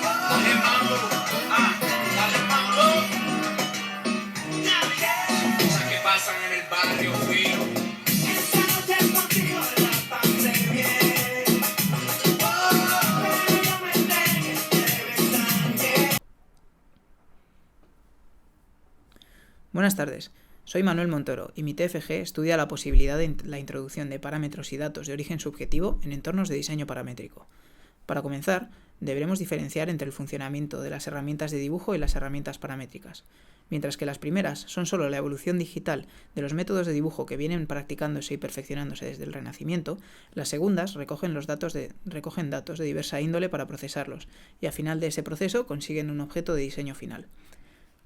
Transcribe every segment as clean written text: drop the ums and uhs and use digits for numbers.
Dale mambo, dale mambo. Cosas que pasan en el barrio fino. Esa noche contigo la pasé bien. Pero yo me entregué de sangre. Buenas tardes, soy Manuel Montoro y mi TFG estudia la posibilidad de la introducción de parámetros y datos de origen subjetivo en entornos de diseño paramétrico. Para comenzar, deberemos diferenciar entre el funcionamiento de las herramientas de dibujo y las herramientas paramétricas. Mientras que las primeras son solo la evolución digital de los métodos de dibujo que vienen practicándose y perfeccionándose desde el Renacimiento, las segundas recogen datos de diversa índole para procesarlos y al final de ese proceso consiguen un objeto de diseño final.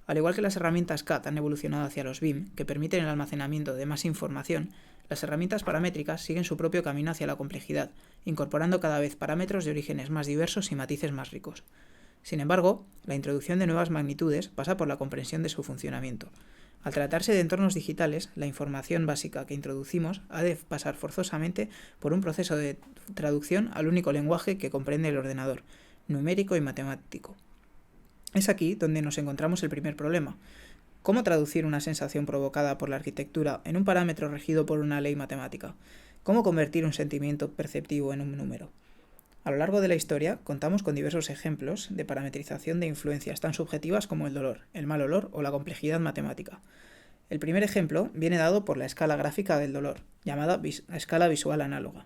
Al igual que las herramientas CAD han evolucionado hacia los BIM, que permiten el almacenamiento de más información, las herramientas paramétricas siguen su propio camino hacia la complejidad, incorporando cada vez parámetros de orígenes más diversos y matices más ricos. Sin embargo, la introducción de nuevas magnitudes pasa por la comprensión de su funcionamiento. Al tratarse de entornos digitales, la información básica que introducimos ha de pasar forzosamente por un proceso de traducción al único lenguaje que comprende el ordenador, numérico y matemático. Es aquí donde nos encontramos el primer problema. ¿Cómo traducir una sensación provocada por la arquitectura en un parámetro regido por una ley matemática? ¿Cómo convertir un sentimiento perceptivo en un número? A lo largo de la historia, contamos con diversos ejemplos de parametrización de influencias tan subjetivas como el dolor, el mal olor o la complejidad matemática. El primer ejemplo viene dado por la escala gráfica del dolor, llamada escala visual análoga,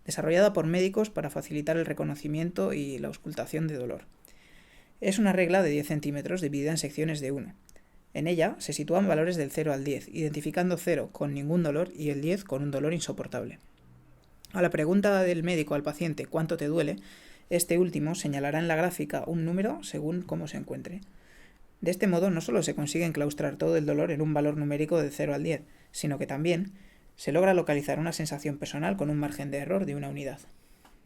desarrollada por médicos para facilitar el reconocimiento y la auscultación de dolor. Es una regla de 10 centímetros dividida en secciones de 1. En ella se sitúan valores del 0 al 10, identificando 0 con ningún dolor y el 10 con un dolor insoportable. A la pregunta del médico al paciente ¿cuánto te duele?, este último señalará en la gráfica un número según cómo se encuentre. De este modo no solo se consigue enclaustrar todo el dolor en un valor numérico de 0 al 10, sino que también se logra localizar una sensación personal con un margen de error de una unidad.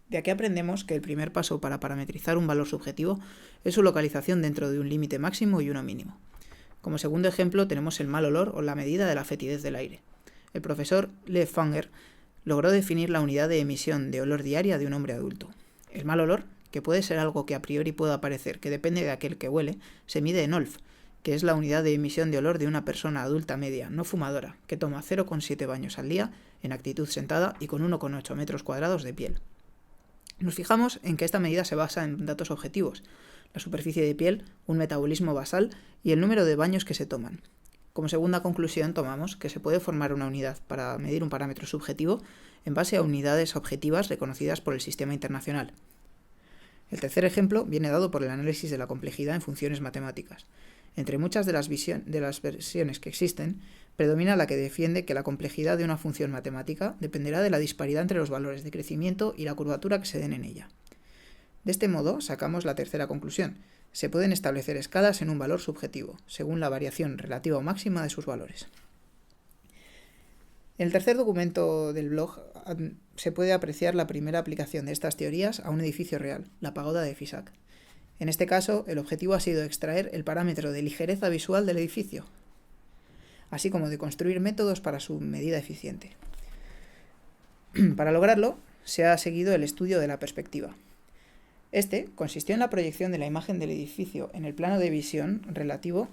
De aquí aprendemos que el primer paso para parametrizar un valor subjetivo es su localización dentro de un límite máximo y uno mínimo. Como segundo ejemplo tenemos el mal olor o la medida de la fetidez del aire. El profesor Le Fanger logró definir la unidad de emisión de olor diaria de un hombre adulto. El mal olor, que puede ser algo que a priori pueda parecer que depende de aquel que huele, se mide en Olf, que es la unidad de emisión de olor de una persona adulta media, no fumadora, que toma 0,7 baños al día en actitud sentada y con 1,8 metros cuadrados de piel. Nos fijamos en que esta medida se basa en datos objetivos, la superficie de piel, un metabolismo basal y el número de baños que se toman. Como segunda conclusión tomamos que se puede formar una unidad para medir un parámetro subjetivo en base a unidades objetivas reconocidas por el sistema internacional. El tercer ejemplo viene dado por el análisis de la complejidad en funciones matemáticas. Entre muchas de las versiones que existen, predomina la que defiende que la complejidad de una función matemática dependerá de la disparidad entre los valores de crecimiento y la curvatura que se den en ella. De este modo, sacamos la tercera conclusión. Se pueden establecer escalas en un valor subjetivo, según la variación relativa o máxima de sus valores. En el tercer documento del blog se puede apreciar la primera aplicación de estas teorías a un edificio real, la pagoda de Fisac. En este caso, el objetivo ha sido extraer el parámetro de ligereza visual del edificio, así como de construir métodos para su medida eficiente. Para lograrlo, se ha seguido el estudio de la perspectiva. Este consistió en la proyección de la imagen del edificio en el plano de visión relativo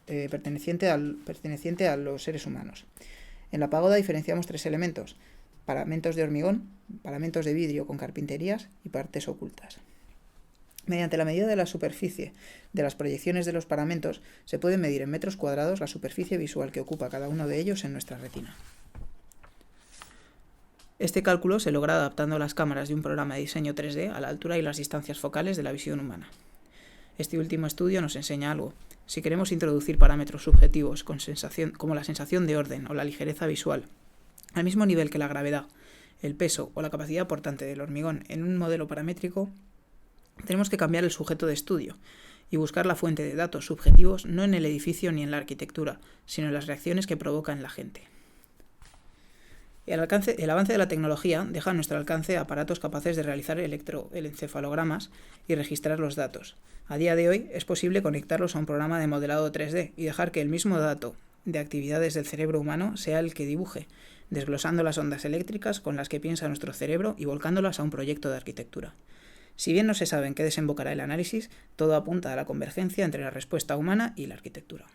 perteneciente a los seres humanos. En la pagoda diferenciamos 3 elementos: paramentos de hormigón, paramentos de vidrio con carpinterías y partes ocultas. Mediante la medida de la superficie de las proyecciones de los paramentos, se puede medir en metros cuadrados la superficie visual que ocupa cada uno de ellos en nuestra retina. Este cálculo se logra adaptando las cámaras de un programa de diseño 3D a la altura y las distancias focales de la visión humana. Este último estudio nos enseña algo. Si queremos introducir parámetros subjetivos como la sensación de orden o la ligereza visual, al mismo nivel que la gravedad, el peso o la capacidad portante del hormigón en un modelo paramétrico, tenemos que cambiar el sujeto de estudio y buscar la fuente de datos subjetivos no en el edificio ni en la arquitectura, sino en las reacciones que provoca en la gente. El avance de la tecnología deja a nuestro alcance aparatos capaces de realizar electroencefalogramas y registrar los datos. A día de hoy es posible conectarlos a un programa de modelado 3D y dejar que el mismo dato de actividades del cerebro humano sea el que dibuje, desglosando las ondas eléctricas con las que piensa nuestro cerebro y volcándolas a un proyecto de arquitectura. Si bien no se sabe en qué desembocará el análisis, todo apunta a la convergencia entre la respuesta humana y la arquitectura.